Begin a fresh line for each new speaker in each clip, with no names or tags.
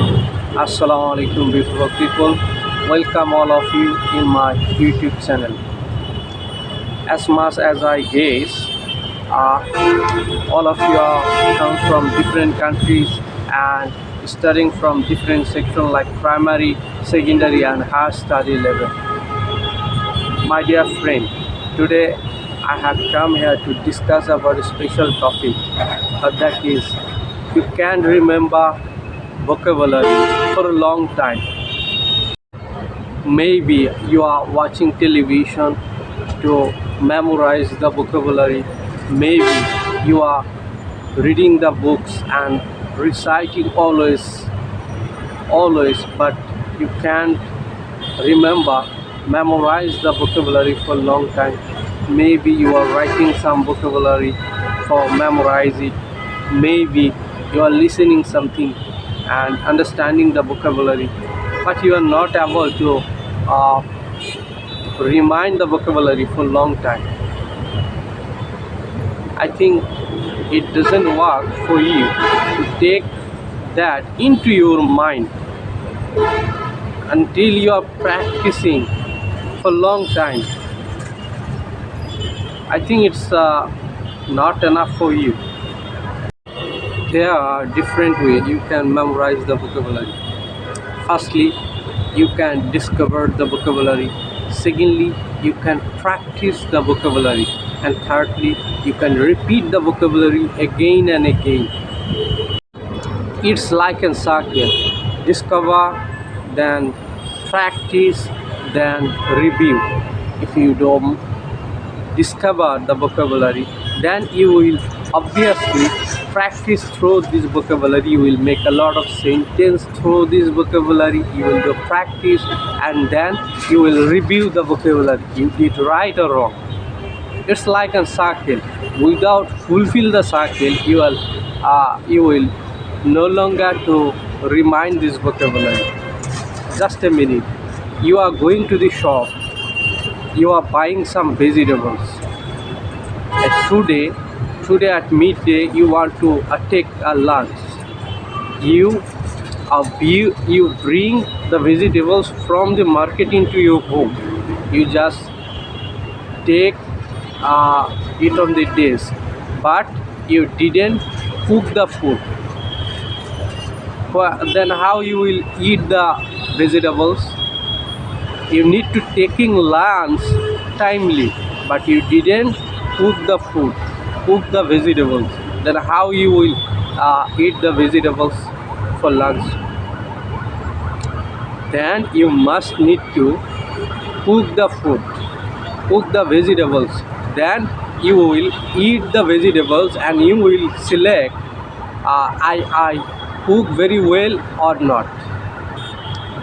Assalamu alaikum beautiful people. Welcome all of you in my YouTube channel. As much as I guess, all of you are come from different countries and studying from different sections like primary, secondary and higher study level. My dear friend, today I have come here to discuss about a special topic, that is, you can remember vocabulary for a long time. Maybe you are watching television to memorize the vocabulary. Maybe you are reading the books and reciting always, but you can't memorize the vocabulary for a long time. Maybe you are writing some vocabulary for memorize it. Maybe you are listening something and understanding the vocabulary, but you are not able to remind the vocabulary for a long time. I think it doesn't work for you to take that into your mind until you are practicing for a long time. I think it's not enough for you. There are different ways you can memorize the vocabulary. Firstly, you can discover the vocabulary. Secondly, you can practice the vocabulary. And thirdly, you can repeat the vocabulary again and again. It's like a circle. Discover, then practice, then review. If you don't discover the vocabulary, then you will obviously practice through this vocabulary. You will make a lot of sentence through this vocabulary. You will do practice and then you will review the vocabulary. You did right or wrong. It's like a circle. Without fulfill the circle, you will no longer to remind this vocabulary. Just a minute. You are going to the shop. You are buying some vegetables. Today at midday you want to take a lunch. You bring the vegetables from the market into your home. You just take it on the dish, but you didn't cook the food. Then how you will eat the vegetables? You need to taking lunch timely, but you didn't cook the food, cook the vegetables. Then how you will eat the vegetables for lunch? Then you must need to cook the food, cook the vegetables. Then you will eat the vegetables and you will select I cook very well or not.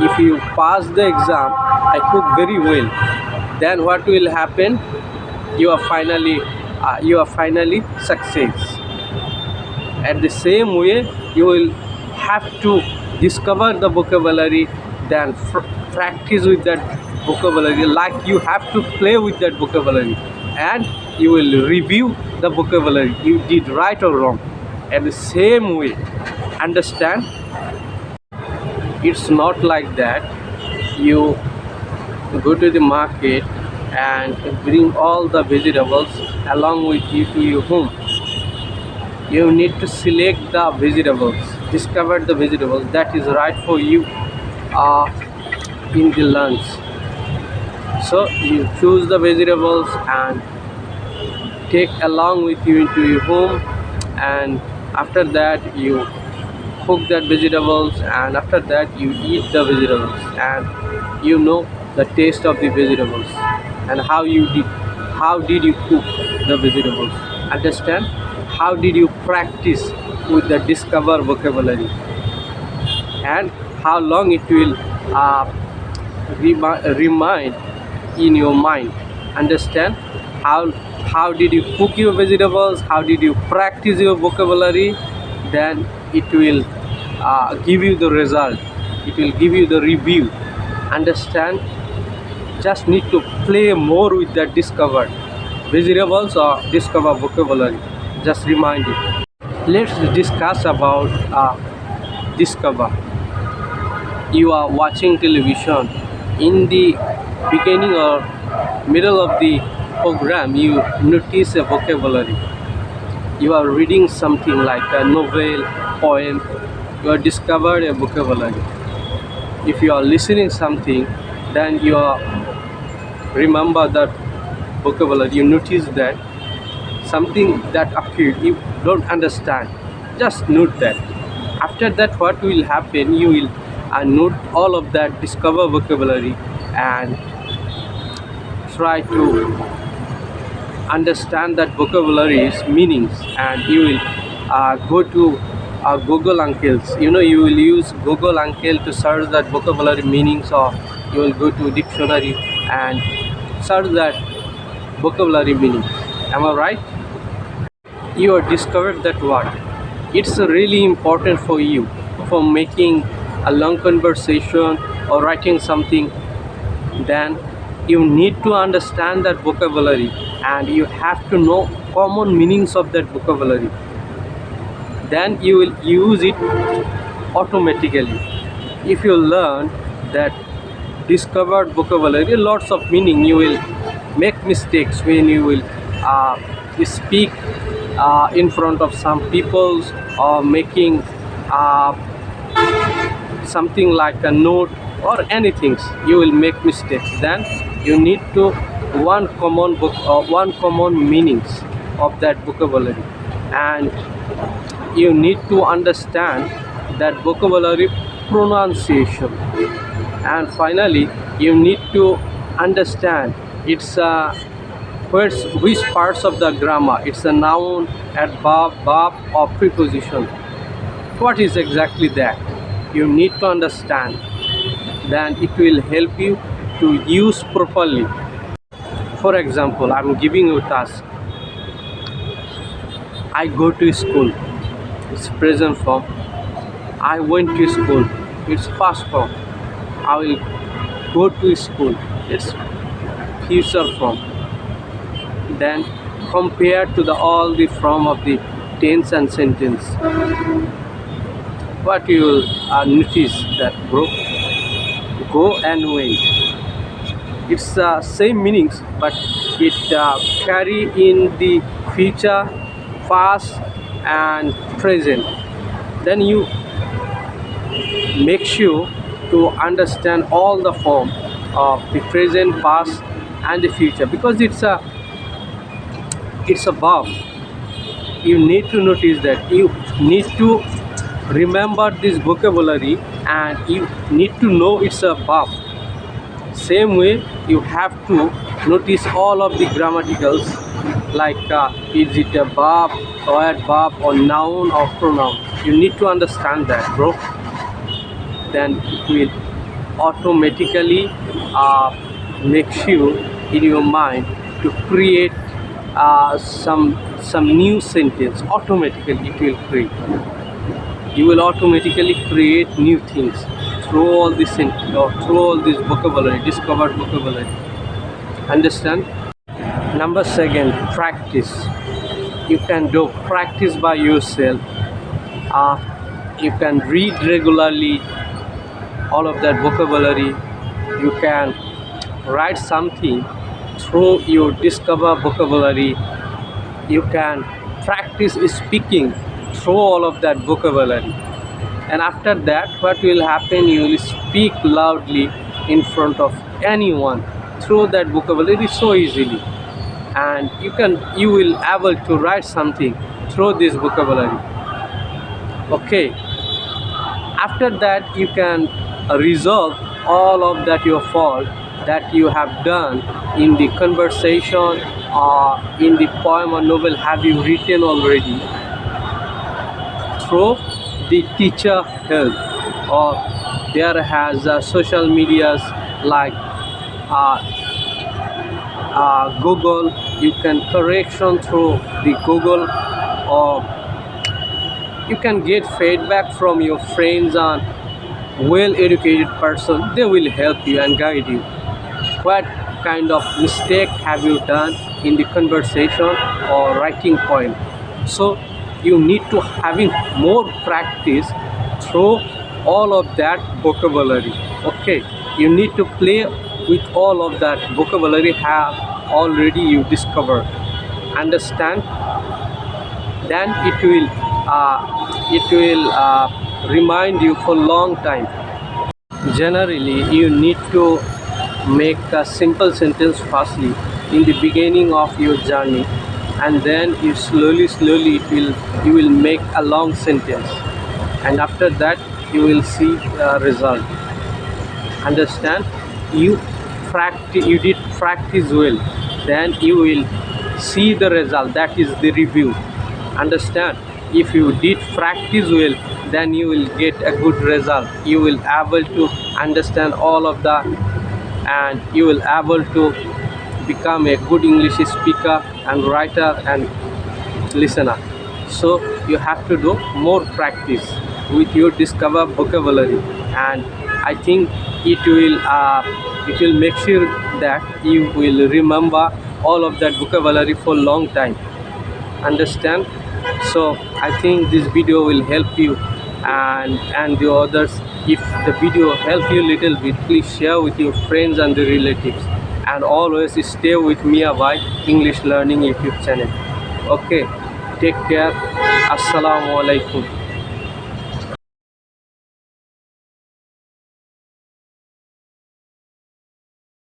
If you pass the exam, I cook very well, then what will happen? You are finally success. At the same way, you will have to discover the vocabulary, then practice with that vocabulary, like you have to play with that vocabulary, and you will review the vocabulary. You did right or wrong. At the same way, understand? It's not like that you go to the market and bring all the vegetables along with you to your home. You need to select the vegetables, discover the vegetables that is right for you in the lunch. So you choose the vegetables and take along with you into your home, and after that you cook that vegetables, and after that you eat the vegetables, and you know the taste of the vegetables and how did you cook the vegetables. Understand? How did you practice with the discover vocabulary, and how long it will remind in your mind. Understand? How did you cook your vegetables, how did you practice your vocabulary, then it will give you the result, it will give you the review. Understand? Just need to play more with that discovered vegetables or discover vocabulary. Just remind it. Let's discuss about discover. you are watching television, in the beginning or middle of the program you notice a vocabulary. You are reading something like a novel, poem, you are discovered a vocabulary. If you are listening something, then you are remember that vocabulary. You notice that something that appeared you don't understand, just note that. After that, what will happen, you will note all of that, discover vocabulary, and try to understand that vocabulary's meanings. And you will go to Google uncles, you will use Google uncle to search that vocabulary meanings, or you will go to dictionary and search that vocabulary meaning. Am I right? You have discovered that word. It's really important for you for making a long conversation or writing something. Then you need to understand that vocabulary, and you have to know common meanings of that vocabulary. Then you will use it automatically. If you learn that discovered vocabulary, lots of meaning, you will make mistakes when you will speak in front of some peoples, or making something like a note or anything. You will make mistakes. Then you need to one common meanings of that vocabulary, and you need to understand that vocabulary pronunciation. And finally, you need to understand its which parts of the grammar, it's a noun, adverb, verb, or preposition. What is exactly that? You need to understand. Then it will help you to use properly. For example, I'm giving you a task. I go to school, it's present form. I went to school, it's past form. I will go to school, it's future form. Then compare to all the form of the tense and sentence. What you will notice that, bro? Go and went. It's the same meanings, but it carry in the future, past, and present. Then you make sure to understand all the form of the present, past, and the future, because it's a verb. You need to notice that. You need to remember this vocabulary, and you need to know it's a verb. Same way, you have to notice all of the grammaticals, like is it a verb or adverb or noun or pronoun. You need to understand that, bro. Then it will automatically make sure in your mind to create some new sentence. Automatically it will create. You will automatically create new things through all this through all this vocabulary, discovered vocabulary. Understand? Number second, practice. You can do practice by yourself. You can read regularly all of that vocabulary. You can write something through your discover vocabulary. You can practice speaking through all of that vocabulary. And after that, what will happen, you will speak loudly in front of anyone through that vocabulary so easily. And you will able to write something through this vocabulary. Okay, after that you can resolve all of that your fault that you have done in the conversation or in the poem or novel have you written already through the teacher help, or there has social medias like Google. You can correction through the Google, or you can get feedback from your friends and well-educated person. They will help you and guide you. What kind of mistake have you done in the conversation or writing poem? So you need to having more practice through all of that vocabulary. Okay, you need to play with all of that vocabulary have already you discovered. Understand? Then it will remind you for long time. Generally, you need to make a simple sentence firstly in the beginning of your journey, and then you slowly you will make a long sentence, and after that you will see the result. Understand? You did practice well, then you will see the result, that is the review. Understand? If you did practice well, then you will get a good result. You will able to understand all of the, and you will able to become a good English speaker and writer and listener. So you have to do more practice with your discover vocabulary, and I think it will make sure that you will remember all of that vocabulary for long time. Understand? So I think this video will help you, and the others. If the video help you little bit, please share with your friends and the relatives, and always stay with MIAH English Learning YouTube channel. Okay, take care. Assalamu alaikum.